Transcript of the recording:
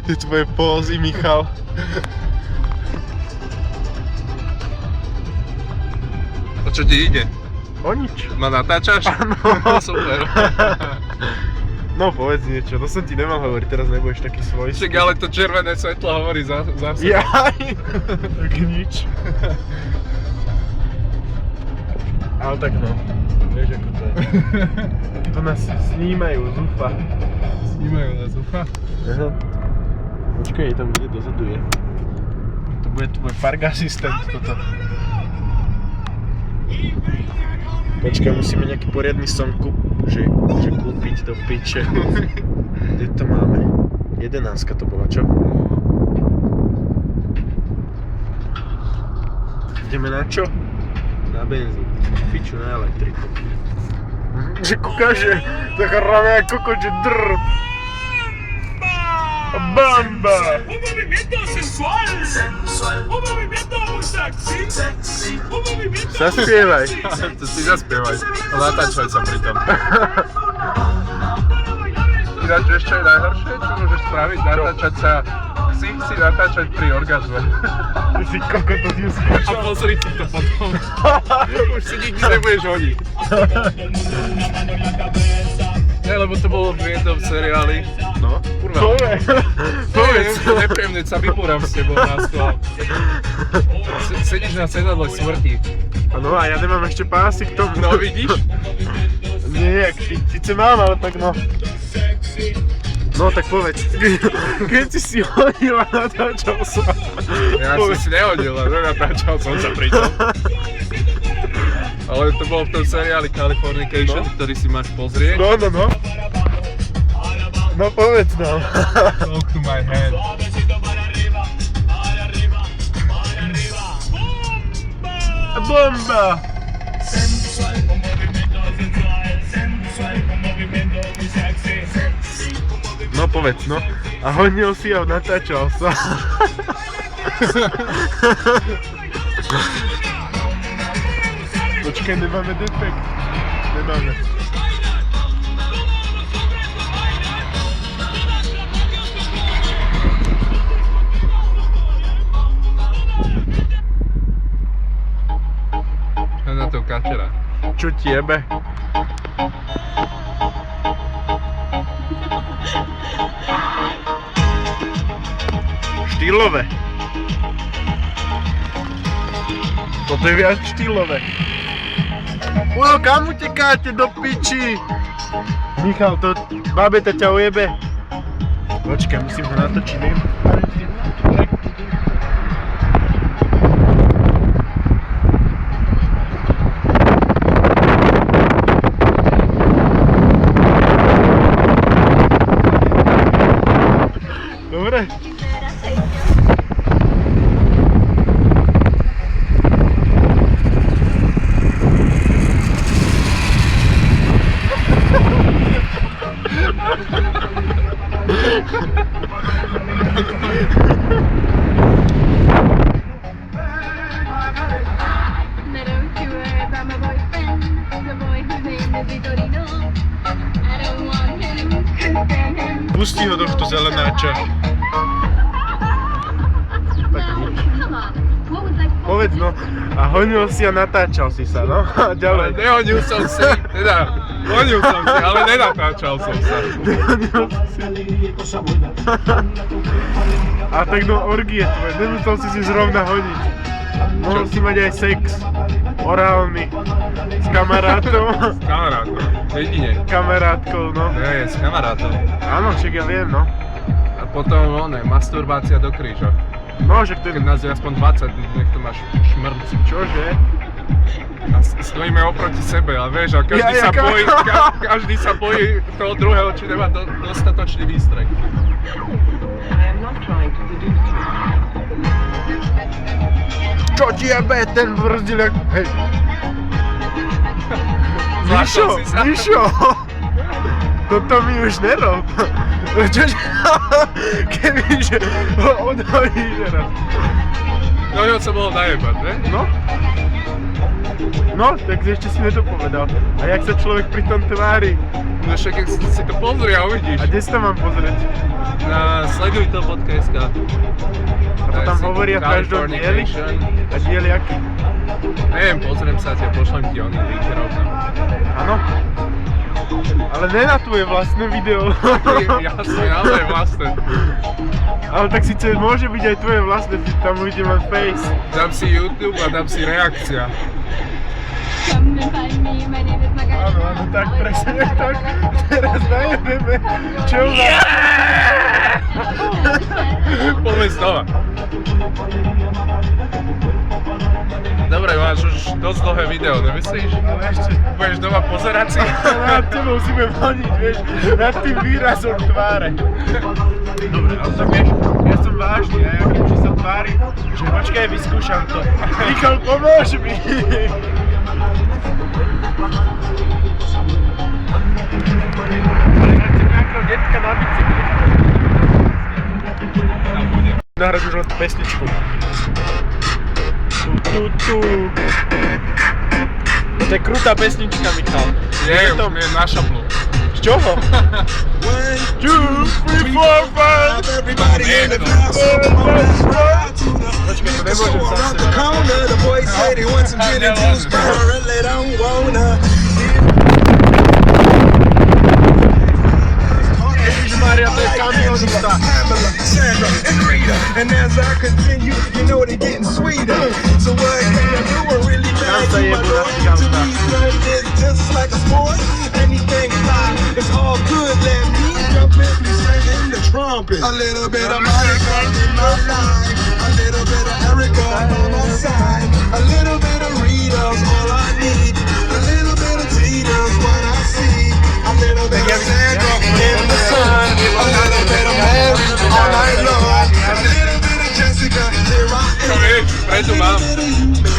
Ty tvoje pózy, Michal. A čo ti ide? O nič. Ma natáčaš? Áno. Super. No povedz niečo, to som ti nemal hovoriť, teraz nebudeš taký svoj. Však ale to červené svetlo hovorí za seba. Jaj, tak nič. Ale tak no, vieš ako to je. To nás snímajú z ufa. Snímajú nás ufa? Aha. Počkaj, tam kde dozadu je. To bude tvoj park asistent toto. Počkaj, musíme nejaký poriadny som kúpiť do piče. Kde to máme? 11 to bola, čo? Ideme na čo? Na benzín. Piču, na elektriku. Že kúkaš, že to chráme ako kokot, že drr. Bamba! Un movimiento sensual, un movimiento muy sexy, un movimiento Zaspievaj. To si zaspievaj. A natáčaj sa pri tom. Ináč ešte je najhoršie, čo môžeš spraviť? Natáčať sa... Si natáčať pri orgazme. Ty si kokot, to si A skúšal. pozri si to potom. Už si nikdy nebudeš hodiť. Ne, lebo to bolo v jednom seriáli. No, Kurva. povedz. Nepríjemne sa vypúram s tebou na sklo. Sedíš na sedadle smrti. No a ja nemám ešte pásy k tomu. No vidíš? Nie, síce mám, ale tak no. No tak povedz. Keď si hodil a natáčal sa. Ja som si nehodil, ale natáčal som sa pri tom. Ale to bolo v tom seriáli Californication, No. ktorý si máš pozrieť. No. No povedz nám. Talk to my head. Bomba! No povedz, no. A hodil si a natáčal sa. Počkaj, nemáme defekt. Nemáme. A na to kačera. Čo ti jebe? Štýlové. Toto je viac štýlové. Ujo, kam utekáte do piči? Michal, to babeta ťa ujebe. Počkaj, musím ho natočiť. Dobre. Now don't you worry about my boyfriend, the boy whose name is Vitorino. I don't want him, couldn't stand him. Pusti ho tohto zelenáča. Tak nič. Come on, what was I Povedz no. A honil si a natáčal si sa, no? A Ale ďalej. nehodil som si, teda hodil som si, ale nenatáčal som sa. A tak no orgie tvoje, nemusel si si zrovna hodiť. Mohol si mať aj sex. Orálny. S kamarátom. S kamarátom, jedine. Kamarátkou, no. Nie, s kamarátom. Áno, však ja viem, no. A potom masturbácia do kríža. No, že to Keď nás je aspoň 20, nech to máš šmrnci. čože? A stojíme oproti sebe a vieš, a každý sa bojí, každý sa bojí toho druhého, či nemá dostatočný výstrek. Čo ti jebe ten brzdilek? Hej. Zlášol Mišo, si sa. Mišo! Toto mi už nerob. Čože? Kebyže ho odhodíš raz. No jo, sa bolo najebať, ne? No? No, takže ešte si nedopovedal. A jak sa človek pri tom tvári? No však jak si to pozri a uvidíš. A kde si to mám pozrieť? Na sledujto.sk. A to tam hovoria v každom dieli? A dieli aký? Neviem, pozriem sa ťa, pošlem ti oný link rovno. Áno? Ale ne na tvoje vlastné video. Jasne, ale vlastne. Ale tak síce môže byť aj tvoje vlastné, tam uvidím len face. Dám si YouTube a dám si reakcia. Come and find me, my name is Margarita. Áno, tak presne tak. Teraz najebeme. Čo u nás? Poďme znova. Dobre, máš už dosť dlhé video, nemyslíš? Ale ešte, Budeš doma pozerať si? nad tebou si budem honiť, vieš, nad tým výrazom tváre. Dobre, ale tak vieš, ja som vážny a ja keď či sa tvári, že počkaj, vyskúšam to. Michal, pomôž mi! Ale ja chcem nejakého detka na bicykli. Nahrať už len pesničku. To je krutá pesnička, Michal. Je, to je naša plú. Z čoho? 1, 2, 3, 4, 5. Everybody in the to house, Počkaj, to nemôžem around zase. the corner, the boys say they want some gin and juice, but I really don't wanna. Ježišmaria, to je kamionista. Pamela, Sandra, and Rita, and as I continue, you know they're getting sweeter. So what can I do? I really Tam bad. sa You jebu na to cigánka. me, son, it's just like a sport. Anything fly, it's all good. Let me jump in, be singing the trumpet. A little bit of Monica in my life, a little bit of Erica on my side, a little bit of Rita's all I need, a little bit of Tina's what I see, a little bit of Sandra in the sun, a little bit of Mary all night long, a little bit of Jessica, here I Čo am. vieš, preto mám. Make